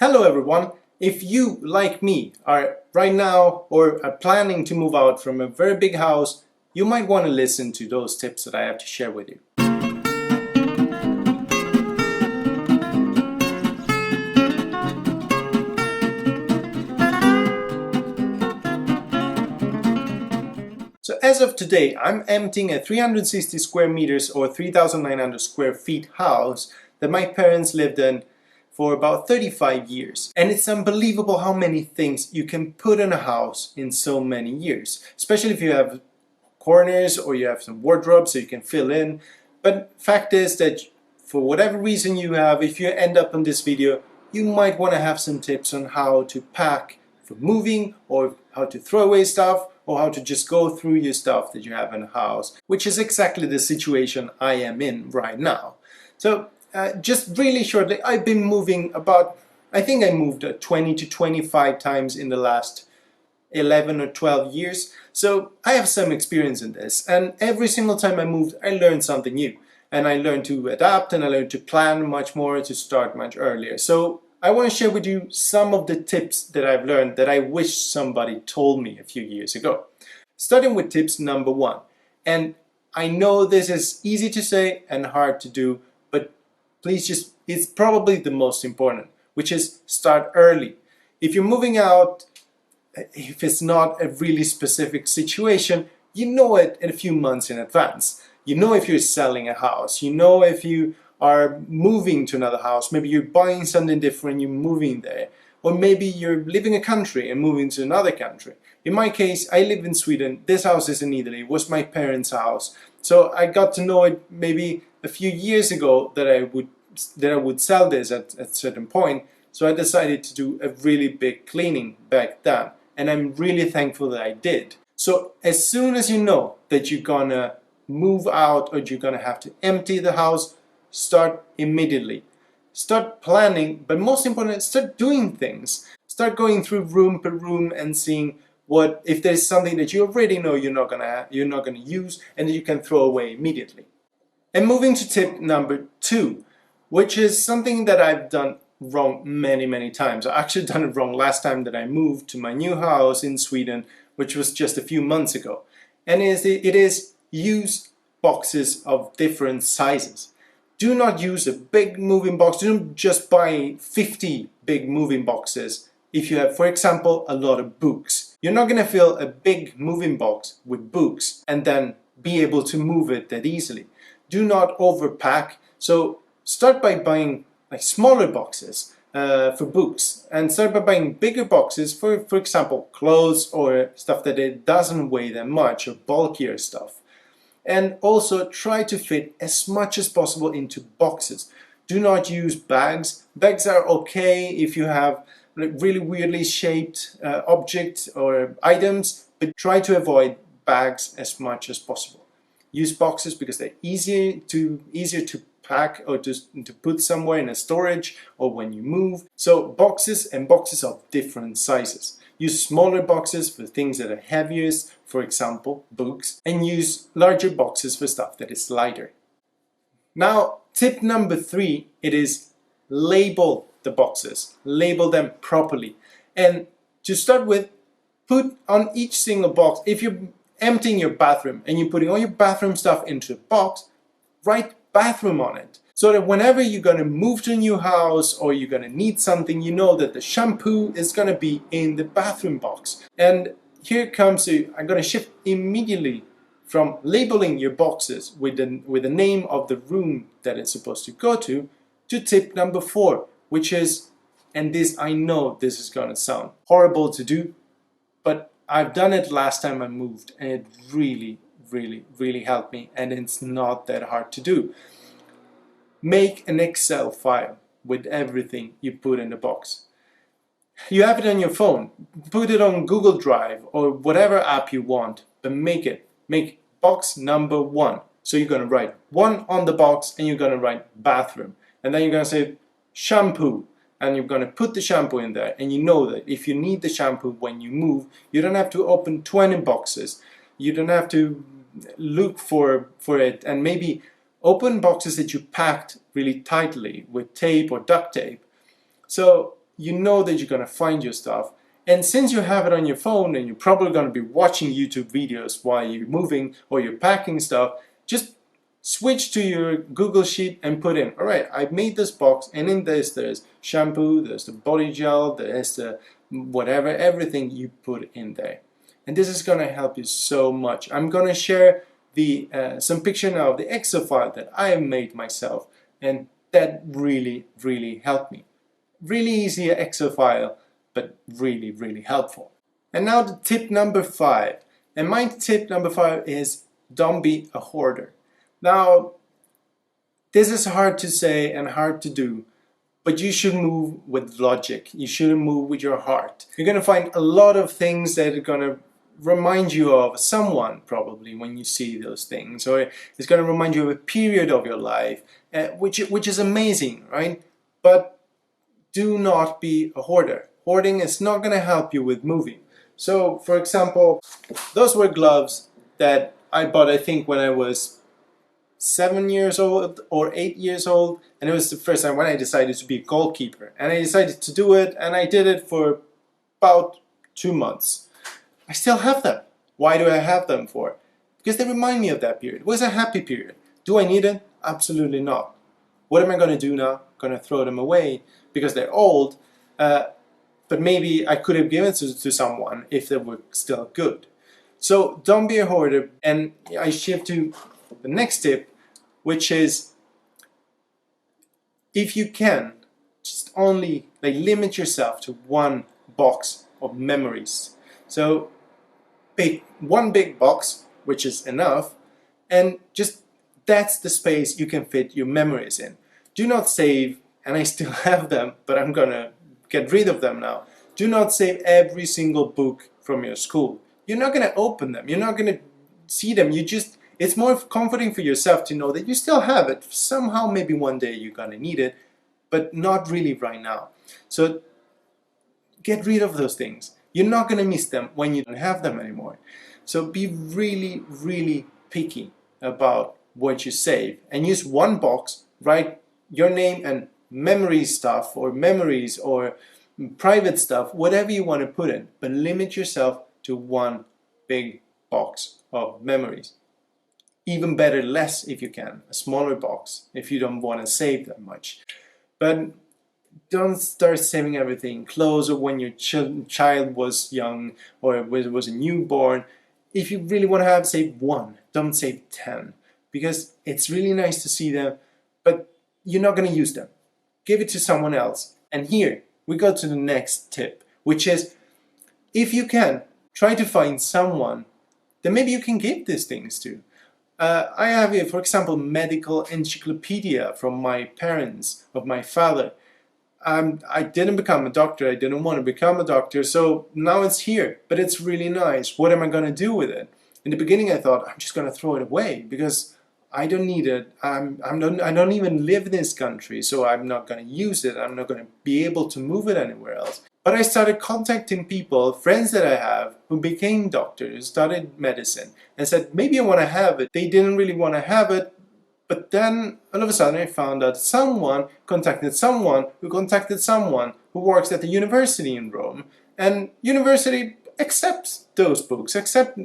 Hello everyone! If you, like me, are right now or are planning to move out from a very big house, you might want to listen to those tips that I have to share with you. So as of today, I'm emptying a 360 square meters or 3,900 square feet house that my parents lived in for about 35 years. And it's unbelievable how many things you can put in a house in so many years, especially if you have corners or you have some wardrobes so you can fill in. But fact is that for whatever reason you have, if you end up on this video, you might want to have some tips on how to pack for moving, or how to throw away stuff, or how to just go through your stuff that you have in the house, which is exactly the situation I am in right now. So just really shortly, I've been moving about, I think I moved 20 to 25 times in the last 11 or 12 years. So I have some experience in this, and every single time I moved, I learned something new. And I learned to adapt, and I learned to plan much more, to start much earlier. So I want to share with you some of the tips that I've learned that I wish somebody told me a few years ago. Starting with tips number 1. And I know this is easy to say and hard to do, but please just, it's probably the most important, which is start early. If you're moving out, if it's not a really specific situation, you know it a few months in advance. You know if you're selling a house, you know if you are moving to another house, maybe you're buying something different, you're moving there. Or maybe you're leaving a country and moving to another country. In my case, I live in Sweden, this house is in Italy, it was my parents' house. So I got to know it maybe a few years ago that I would sell this at a certain point. So I decided to do a really big cleaning back then. And I'm really thankful that I did. So as soon as you know that you're gonna move out or you're gonna have to empty the house, start immediately. Start planning, but most importantly, start doing things. Start going through room per room and seeing what, if there's something that you already know you're not gonna use and that you can throw away immediately. And moving to tip number 2, which is something that I've done wrong many times. I actually done it wrong last time that I moved to my new house in Sweden, which was just a few months ago. And it is use boxes of different sizes. Do not use a big moving box. Don't just buy 50 big moving boxes if you have, for example, a lot of books. You're not going to fill a big moving box with books and then be able to move it that easily. Do not overpack. So start by buying like smaller boxes for books, and start by buying bigger boxes for example, clothes or stuff that it doesn't weigh that much, or bulkier stuff. And also try to fit as much as possible into boxes. Do not use bags. Bags are okay if you have really weirdly shaped objects or items, but try to avoid bags as much as possible. Use boxes because they're easier to pack or to put somewhere in a storage or when you move. So boxes, and boxes of different sizes. Use smaller boxes for things that are heaviest, for example, books, and use larger boxes for stuff that is lighter. Now, tip number 3, it is label the boxes. Label them properly. And to start with, put on each single box, if you're emptying your bathroom and you're putting all your bathroom stuff into a box, write bathroom on it. So that whenever you're going to move to a new house or you're going to need something, you know that the shampoo is going to be in the bathroom box. And here comes, I'm going to shift immediately from labeling your boxes with the name of the room that it's supposed to go to tip number 4, which is, and this, I know this is going to sound horrible to do, but I've done it last time I moved and it really helped me, and it's not that hard to do. Make an Excel file with everything you put in the box. You have it on your phone, put it on Google Drive or whatever app you want, but make box number 1. So you're going to write 1 on the box and you're going to write bathroom. And then you're going to say shampoo, and you're going to put the shampoo in there. And you know that if you need the shampoo when you move, you don't have to open 20 boxes. You don't have to look for it, and maybe open boxes that you packed really tightly with tape or duct tape. So you know that you're going to find your stuff. And since you have it on your phone and you're probably going to be watching YouTube videos while you're moving or you're packing stuff, just switch to your Google Sheet and put in, all right, I've made this box, and in this there's shampoo, there's the body gel, there's the whatever, everything you put in there. And this is going to help you so much. I'm going to share the some picture now of the Excel file that I have made myself, and that really helped me. Really easy Excel file, but really helpful. And now the tip number 5. And my tip number 5 is don't be a hoarder. Now, this is hard to say and hard to do, but you should move with logic. You shouldn't move with your heart. You're going to find a lot of things that are going to remind you of someone probably when you see those things, or it's going to remind you of a period of your life, which is amazing, right? But do not be a hoarder. Hoarding is not going to help you with moving. So, for example, those were gloves that I bought, I think, when I was 7 years old or 8 years old, and it was the first time when I decided to be a goalkeeper, and I decided to do it, and I did it for about 2 months. I still have them. Why do I have them for? Because they remind me of that period. It was a happy period. Do I need it? Absolutely not. What am I going to do now? I'm going to throw them away because they're old, but maybe I could have given to someone if they were still good. So don't be a hoarder. And I shift to the next tip, which is, if you can, just only limit yourself to one box of memories. So pick one big box, which is enough, and just that's the space you can fit your memories in. Do not save, and I still have them, but I'm gonna get rid of them now. Do not save every single book from your school. You're not gonna open them, you're not gonna see them, it's more comforting for yourself to know that you still have it. Somehow, maybe one day you're gonna need it, but not really right now. So get rid of those things. You're not gonna miss them when you don't have them anymore. So be really picky about what you save, and use one box, write your name and memory stuff, or memories, or private stuff, whatever you want to put in, but limit yourself to one big box of memories. Even better, less if you can, a smaller box if you don't want to save that much. But don't start saving everything. Clothes, or when your child was young or was a newborn. If you really want to have, save one. Don't save 10, because it's really nice to see them, but you're not going to use them. Give it to someone else. And here we go to the next tip, which is, if you can, try to find someone that maybe you can give these things to. I have here, for example, medical encyclopedia from my parents, of my father. I didn't become a doctor, I didn't want to become a doctor, so now it's here, but it's really nice. What am I going to do with it? In the beginning I thought, I'm just going to throw it away, because I don't need it. I don't even live in this country, so I'm not going to use it. I'm not going to be able to move it anywhere else. But I started contacting people, friends that I have, who became doctors, studied medicine, and said, maybe I want to have it. They didn't really want to have it, but then all of a sudden I found out someone contacted someone who contacted someone who works at the university in Rome, and university accepts those books, accept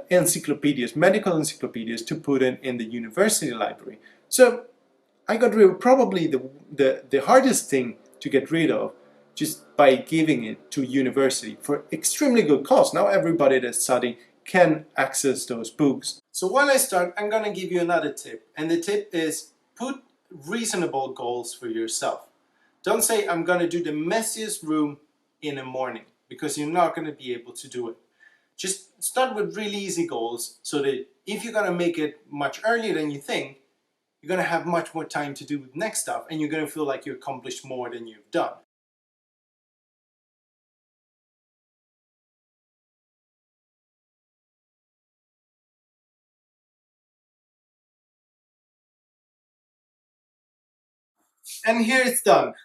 encyclopedias, medical encyclopedias, to put in the university library. So I got rid of probably the hardest thing to get rid of, just by giving it to university for extremely good cost. Now everybody that's studying can access those books. So while I start, I'm going to give you another tip, and the tip is, put reasonable goals for yourself. Don't say, I'm going to do the messiest room in the morning, because you're not going to be able to do it. Just start with really easy goals, so that if you're going to make it much earlier than you think, you're going to have much more time to do the next stuff, and you're going to feel like you accomplished more than you've done. And here it's done.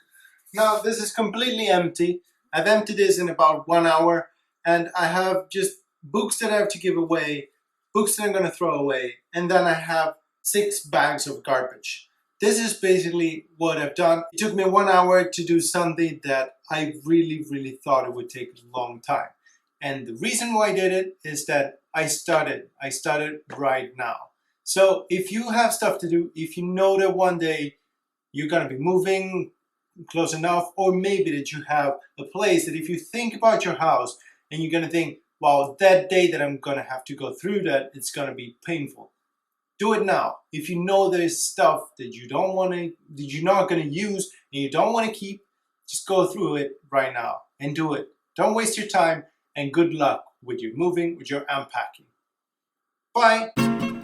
Now this is completely empty. I've emptied this in about 1 hour, and I have just books that I have to give away, books that I'm going to throw away, and then I have 6 bags of garbage. This is basically what I've done. It took me 1 hour to do something that I really thought it would take a long time. And the reason why I did it is that I started right now. So if you have stuff to do, if you know that one day you're gonna be moving close enough, or maybe that you have a place that if you think about your house and you're gonna think, wow, that day that I'm gonna have to go through that, it's gonna be painful. Do it now. If you know there's stuff that you don't want to, that you're not going to use and you don't want to keep, just go through it right now and do it. Don't waste your time, and good luck with your moving, with your unpacking. Bye.